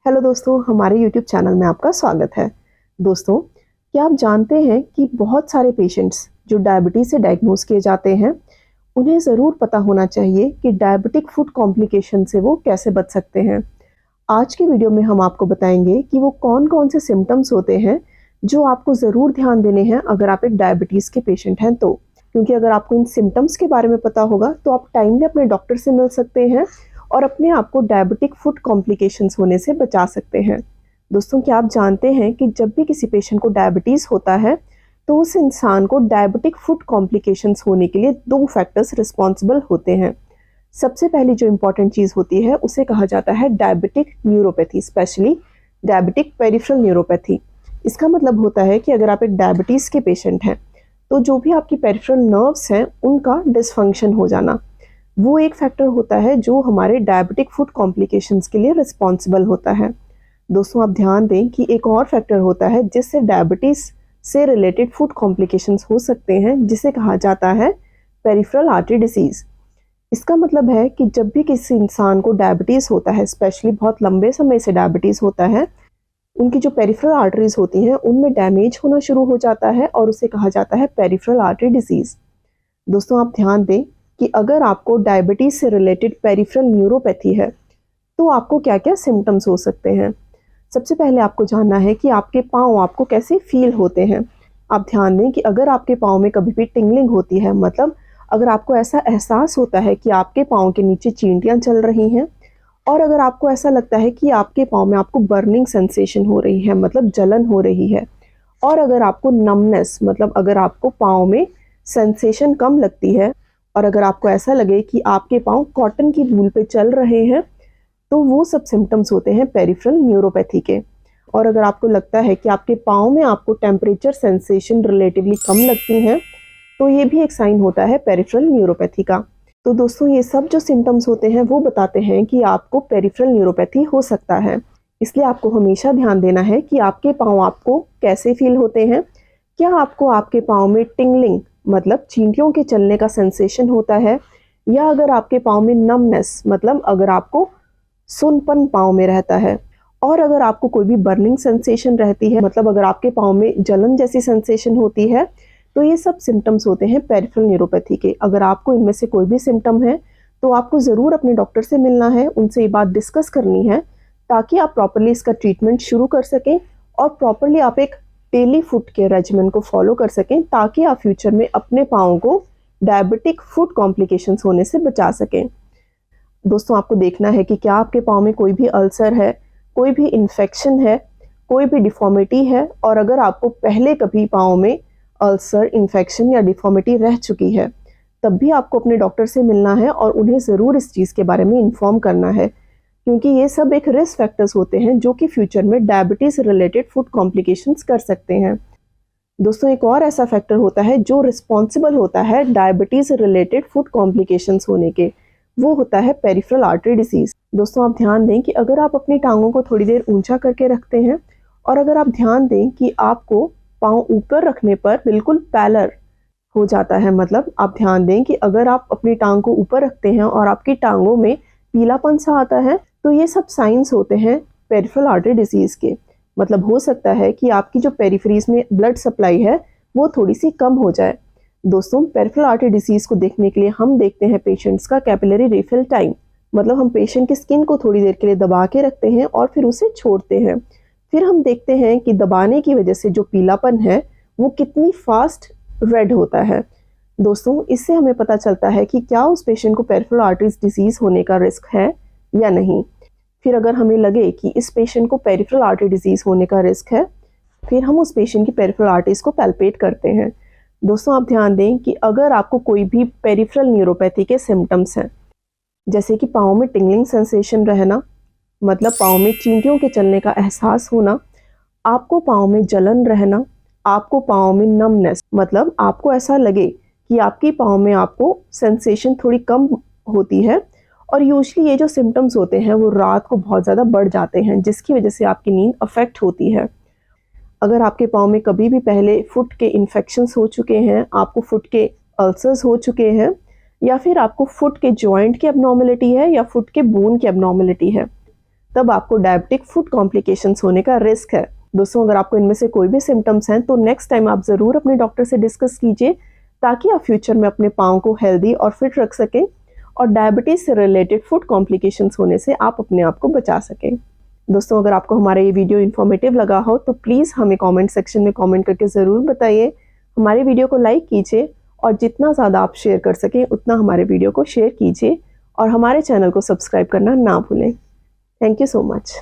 Hello दोस्तों, हमारे YouTube channel में आपका स्वागत है। दोस्तों, क्या आप जानते हैं कि बहुत सारे पेशेंट्स जो डायबिटीज़ से डायग्नोज किए जाते हैं, उन्हें ज़रूर पता होना चाहिए कि डायबिटिक फूड कॉम्प्लिकेशन से वो कैसे बच सकते हैं। आज की वीडियो में हम आपको बताएंगे कि वो कौन-कौन से सिम्टम्स होते हैं जो आपको ज़रूर ध्यान देने हैं अगर आप एक डायबिटीज़ के पेशेंट हैं तो। क्योंकि अगर आपको इन सिम्टम्स के बारे में पता होगा तो आप टाइमली अपने डॉक्टर से मिल सकते हैं और अपने आप को डायबिटिक फूड कॉम्प्लिकेशंस होने से बचा सकते हैं। दोस्तों, क्या आप जानते हैं कि जब भी किसी पेशेंट को डायबिटीज़ होता है तो उस इंसान को डायबिटिक फूड कॉम्प्लिकेशंस होने के लिए 2 फैक्टर्स रिस्पॉन्सिबल होते हैं। सबसे पहली जो इम्पॉर्टेंट चीज़ होती है उसे कहा जाता है diabetic neuropathy, specially diabetic peripheral neuropathy. इसका मतलब होता है कि अगर आप एक डायबिटीज़ के पेशेंट हैं तो जो भी आपकी पेरिफेरल नर्व्स हैं उनका डिसफंक्शन हो जाना, वो एक फैक्टर होता है जो हमारे डायबिटिक फूड कॉम्प्लिकेशंस के लिए रिस्पॉन्सिबल होता है। दोस्तों, आप ध्यान दें कि एक और फैक्टर होता है जिससे डायबिटीज़ से रिलेटेड फूड कॉम्प्लिकेशंस हो सकते हैं, जिसे कहा जाता है पेरिफेरल आर्टरी डिसीज़। इसका मतलब है कि जब भी किसी इंसान को डायबिटीज़ होता है, स्पेशली बहुत लंबे समय से डायबिटीज़ होता है, उनकी जो पेरिफेरल आर्टरीज होती हैं उनमें डैमेज होना शुरू हो जाता है और उसे कहा जाता है पेरिफेरल आर्टरी डिसीज़। दोस्तों, आप ध्यान दें कि अगर आपको डायबिटीज़ से रिलेटेड पेरिफेरल न्यूरोपैथी है तो आपको क्या क्या सिम्टम्स हो सकते हैं। सबसे पहले आपको जानना है कि आपके पाँव आपको कैसे फील होते हैं। आप ध्यान दें कि अगर आपके पाँव में कभी भी टिंगलिंग होती है, मतलब अगर आपको ऐसा एहसास होता है कि आपके पाँव के नीचे चींटियाँ चल रही हैं, और अगर आपको ऐसा लगता है कि आपके पाँव में आपको बर्निंग सेंसेशन हो रही है, मतलब जलन हो रही है, और अगर आपको नमनेस, मतलब अगर आपको पाँव में सेंसेशन कम लगती है, और अगर आपको ऐसा लगे कि आपके पाँव कॉटन की वूल पे चल रहे हैं, तो वो सब सिम्टम्स होते हैं पेरिफेरल न्यूरोपैथी के। और अगर आपको लगता है कि आपके पाँव में आपको टेम्परेचर सेंसेशन रिलेटिवली कम लगती हैं, तो ये भी एक साइन होता है पेरिफेरल न्यूरोपैथी का। तो दोस्तों, ये सब जो सिम्टम्स होते हैं वो बताते हैं कि आपको पेरिफेरल न्यूरोपैथी हो सकता है। इसलिए आपको हमेशा ध्यान देना है कि आपके पाँव आपको कैसे फील होते हैं। क्या आपको आपके पाँव में टिंगलिंग, मतलब चींटियों के चलने का सेंसेशन होता है, या अगर आपके पाँव में नमनेस, मतलब अगर आपको सुनपन पाँव में रहता है, और अगर आपको कोई भी बर्निंग सेंसेशन रहती है, मतलब अगर आपके पाँव में जलन जैसी सेंसेशन होती है, तो ये सब सिम्टम्स होते हैं पेरिफेरल न्यूरोपैथी के। अगर आपको इनमें से कोई भी सिम्टम है तो आपको ज़रूर अपने डॉक्टर से मिलना है, उनसे ये बात डिस्कस करनी है, ताकि आप प्रॉपरली इसका ट्रीटमेंट शुरू कर सकें और प्रॉपरली आप एक डेली फूड केयर रेजिमेंट को फॉलो कर सकें, ताकि आप फ्यूचर में अपने पाँव को डायबिटिक फूड कॉम्प्लिकेशंस होने से बचा सकें। दोस्तों, आपको देखना है कि क्या आपके पाँव में कोई भी अल्सर है, कोई भी इन्फेक्शन है, कोई भी डिफॉर्मिटी है, और अगर आपको पहले कभी पाँव में अल्सर, इन्फेक्शन या डिफॉर्मिटी रह चुकी है, तब भी आपको अपने डॉक्टर से मिलना है और उन्हें ज़रूर इस चीज़ के बारे में इन्फॉर्म करना है, क्योंकि ये सब एक रिस्क फैक्टर्स होते हैं जो कि फ्यूचर में डायबिटीज़ रिलेटेड फूड कॉम्प्लिकेशंस कर सकते हैं। दोस्तों, एक और ऐसा फैक्टर होता है जो रिस्पॉन्सिबल होता है डायबिटीज़ रिलेटेड फूड कॉम्प्लिकेशंस होने के, वो होता है पेरिफेरल आर्टरी डिसीज़। दोस्तों, आप ध्यान दें कि अगर आप अपनी टांगों को थोड़ी देर ऊंचा करके रखते हैं, और अगर आप ध्यान दें कि आपको पाँव ऊपर रखने पर बिल्कुल पैलर हो जाता है, मतलब आप ध्यान दें कि अगर आप अपनी टांग को ऊपर रखते हैं और आपकी टांगों में पीलापन सा आता है, तो ये सब साइंस होते हैं पेरिफेरल आर्टरी डिसीज़ के। मतलब हो सकता है कि आपकी जो पेरिफेरीज में ब्लड सप्लाई है वो थोड़ी सी कम हो जाए। दोस्तों, पेरिफेरल आर्टरी डिसीज़ को देखने के लिए हम देखते हैं पेशेंट्स का कैपिलरी रिफिल टाइम, मतलब हम पेशेंट की स्किन को थोड़ी देर के लिए दबा के रखते हैं और फिर उसे छोड़ते हैं। फिर हम देखते हैं कि दबाने की वजह से जो पीलापन है वो कितनी फास्ट रेड होता है। दोस्तों, इससे हमें पता चलता है कि क्या उस पेशेंट को पेरिफेरल आर्टरीज डिसीज़ होने का रिस्क है या नहीं। फिर अगर हमें लगे कि इस पेशेंट को पेरिफेरल आर्टरी डिसीज़ होने का रिस्क है, फिर हम उस पेशेंट की पेरिफेरल आर्टरीज को पैल्पेट करते हैं। दोस्तों, आप ध्यान दें कि अगर आपको कोई भी पेरिफेरल न्यूरोपैथी के सिम्टम्स हैं, जैसे कि पाँव में टिंगलिंग सेंसेशन रहना, मतलब पाँव में चींटियों के चलने का एहसास होना, आपको पाँव में जलन रहना, आपको पाँव में नमनेस, मतलब आपको ऐसा लगे कि आपकी पाँव में आपको सेंसेशन थोड़ी कम होती है, और यूजुअली ये जो सिम्टम्स होते हैं वो रात को बहुत ज़्यादा बढ़ जाते हैं, जिसकी वजह से आपकी नींद अफेक्ट होती है। अगर आपके पाँव में कभी भी पहले फुट के इन्फेक्शंस हो चुके हैं, आपको फुट के अल्सर्स हो चुके हैं, या फिर आपको फुट के जॉइंट की एबनॉर्मलिटी है या फुट के बोन की एबनॉर्मलिटी है, तब आपको डायबिटिक फुट कॉम्प्लिकेशंस होने का रिस्क है। दोस्तों, अगर आपको इनमें से कोई भी सिम्टम्स हैं तो नेक्स्ट टाइम आप ज़रूर अपने डॉक्टर से डिस्कस कीजिए, ताकि आप फ्यूचर में अपने पाँव को हेल्दी और फिट रख सकें और डायबिटीज़ से रिलेटेड फुट कॉम्प्लिकेशंस होने से आप अपने आप को बचा सकें। दोस्तों, अगर आपको हमारा ये वीडियो इन्फॉर्मेटिव लगा हो तो प्लीज़ हमें कमेंट सेक्शन में कमेंट करके ज़रूर बताइए। हमारे वीडियो को लाइक कीजिए और जितना ज़्यादा आप शेयर कर सकें उतना हमारे वीडियो को शेयर कीजिए और हमारे चैनल को सब्सक्राइब करना ना भूलें। Thank you so much.